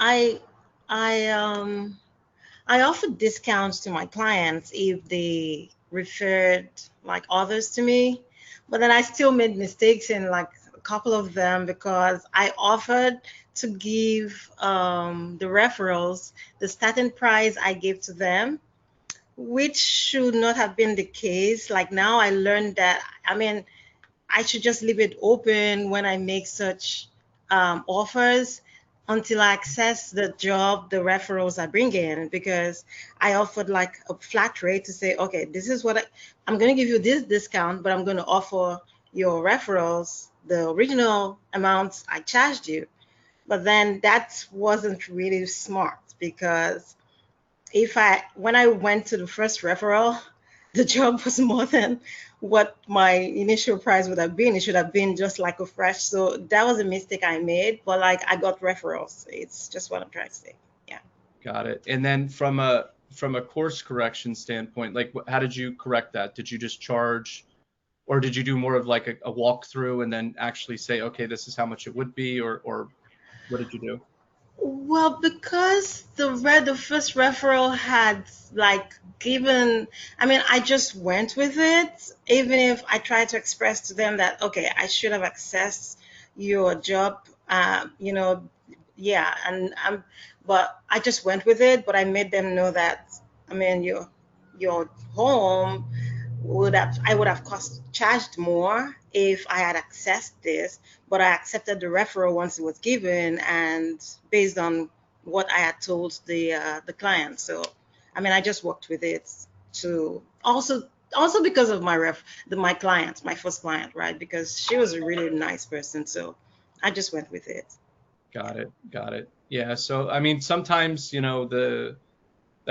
I I I offered discounts to my clients if they referred like others to me, but then I still made mistakes in like a couple of them because I offered to give the referrals the starting price I gave to them, which should not have been the case. Like now I learned that, I mean, I should just leave it open when I make such offers until I access the job, the referrals I bring in, because I offered like a flat rate to say, okay, this is what I'm going to give you this discount, but I'm going to offer your referrals the original amounts I charged you. But then that wasn't really smart because when I went to the first referral, the job was more than what my initial price would have been. It should have been just like a fresh. So that was a mistake I made, but like I got referrals. It's just what I'm trying to say. Yeah. Got it. And then from a course correction standpoint, like how did you correct that? Did you just charge, or did you do more of like a walkthrough and then actually say, okay, this is how much it would be, or what did you do? Well, because the first referral had like given, I mean, I just went with it, even if I tried to express to them that okay, I should have accessed your job, yeah, but I just went with it, but I made them know that, I mean, your home I would have cost charged more if I had accessed this, but I accepted the referral once it was given and based on what I had told the client. So I mean I just worked with it to also because of my client, my first client, right? Because she was a really nice person. So I just went with it. Got it. Got it. Yeah. So, I mean, sometimes, that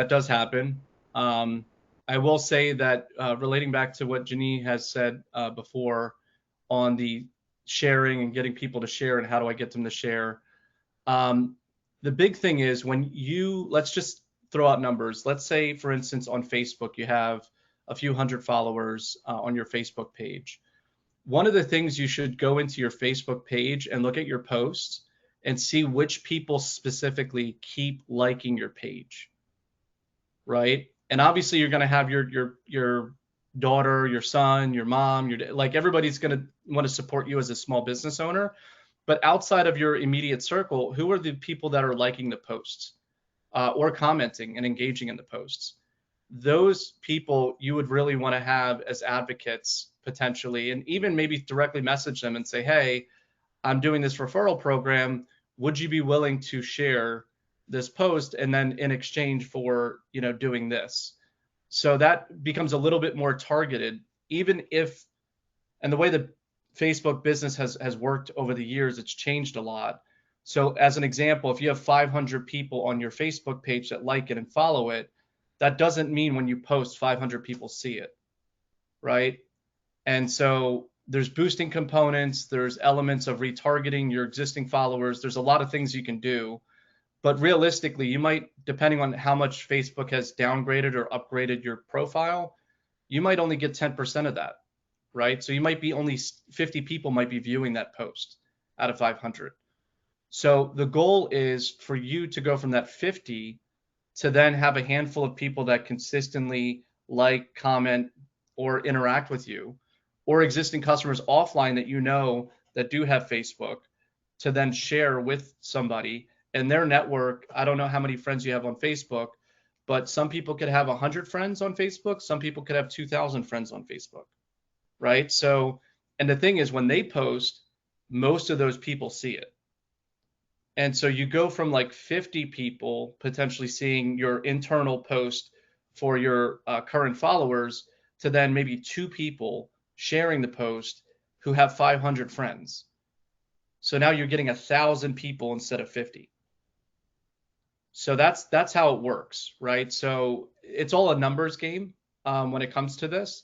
does happen. Um, I will say that relating back to what Janine has said before on the sharing and getting people to share and how do I get them to share. Um, the big thing is let's just throw out numbers. Let's say, for instance, on Facebook, you have a few hundred followers on your Facebook page. One of the things you should go into your Facebook page and look at your posts and see which people specifically keep liking your page, right? And obviously you're going to have your daughter, your son, your mom, like everybody's going to want to support you as a small business owner. But outside of your immediate circle, who are the people that are liking the posts or commenting and engaging in the posts? Those people you would really want to have as advocates potentially, and even maybe directly message them and say, hey, I'm doing this referral program. Would you be willing to share this post? And then in exchange for, doing this. So that becomes a little bit more targeted, even if, and the way the Facebook business has worked over the years, it's changed a lot. So as an example, if you have 500 people on your Facebook page that like it and follow it, that doesn't mean when you post 500 people see it, right? And so there's boosting components, there's elements of retargeting your existing followers. There's a lot of things you can do. But realistically, you might, depending on how much Facebook has downgraded or upgraded your profile, you might only get 10% of that, right? So you might be only 50 people might be viewing that post out of 500. So the goal is for you to go from that 50 to then have a handful of people that consistently like, comment, or interact with you, or existing customers offline that that do have Facebook, to then share with somebody and their network. I don't know how many friends you have on Facebook, but some people could have 100 friends on Facebook. Some people could have 2,000 friends on Facebook, right? So, and the thing is, when they post, most of those people see it. And so you go from like 50 people potentially seeing your internal post for your current followers to then maybe 2 people sharing the post who have 500 friends. So now you're getting 1,000 people instead of 50. So that's how it works, right? So it's all a numbers game when it comes to this.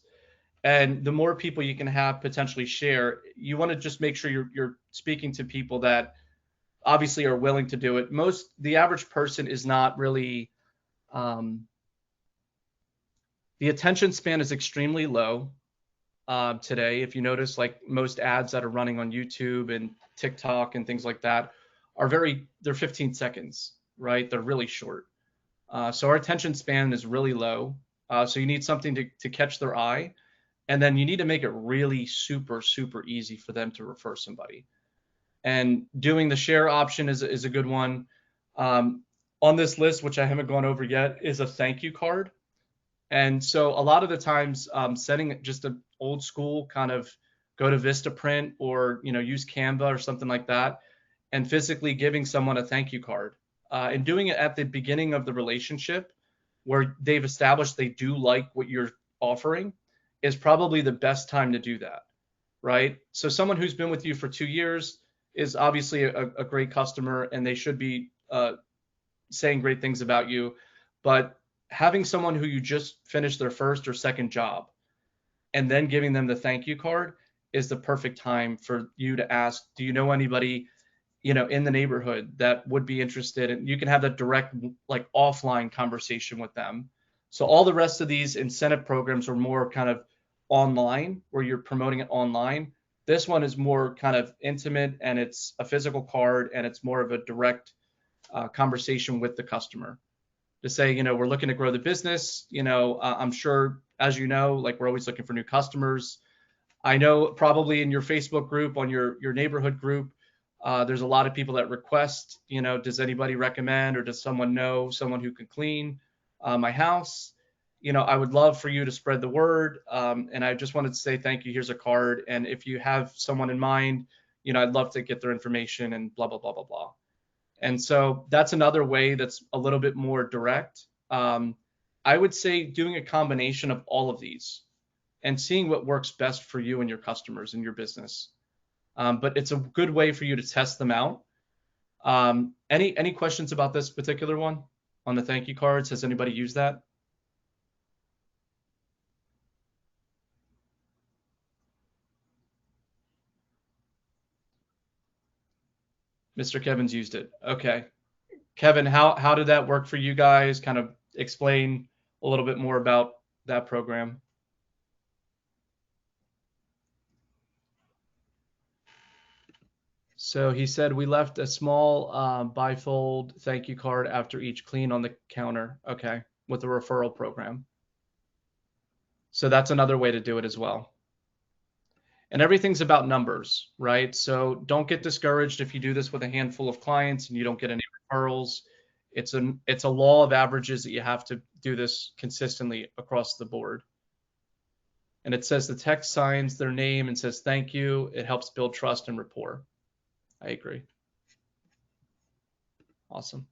And the more people you can have potentially share, you want to just make sure you're speaking to people that obviously are willing to do it. The average person is not really, the attention span is extremely low today. If you notice, like most ads that are running on YouTube and TikTok and things like that they're 15 seconds. right? They're really short. So our attention span is really low. So you need something to catch their eye, and then you need to make it really super, super easy for them to refer somebody. And doing the share option is a good one. Um, on this list, which I haven't gone over yet, is a thank you card. And so a lot of the times, setting just an old school kind of go to Vistaprint or use Canva or something like that, and physically giving someone a thank you card, and doing it at the beginning of the relationship where they've established they do like what you're offering is probably the best time to do that, right? So someone who's been with you for 2 years is obviously a great customer and they should be saying great things about you. But having someone who you just finished their first or second job and then giving them the thank you card is the perfect time for you to ask, do you know anybody, in the neighborhood that would be interested? And you can have that direct, like offline conversation with them. So all the rest of these incentive programs are more kind of online, where you're promoting it online. This one is more kind of intimate, and it's a physical card, and it's more of a direct conversation with the customer to say, we're looking to grow the business. I'm sure, as like we're always looking for new customers. I know probably in your Facebook group, on your neighborhood group, there's a lot of people that request, does anybody recommend, or does someone know someone who can clean my house? I would love for you to spread the word. And I just wanted to say thank you. Here's a card. And if you have someone in mind, I'd love to get their information and blah, blah, blah, blah, blah. And so that's another way that's a little bit more direct. I would say doing a combination of all of these and seeing what works best for you and your customers and your business. But it's a good way for you to test them out. Any questions about this particular one on the thank you cards? Has anybody used that? Mr. Kevin's used it. Okay. Kevin, how did that work for you guys? Kind of explain a little bit more about that program. So he said we left a small bifold thank you card after each clean on the counter. Okay, with the referral program. So that's another way to do it as well. And everything's about numbers, right? So don't get discouraged if you do this with a handful of clients and you don't get any referrals. It's a law of averages that you have to do this consistently across the board. And it says the text signs their name and says thank you. It helps build trust and rapport. I agree. Awesome.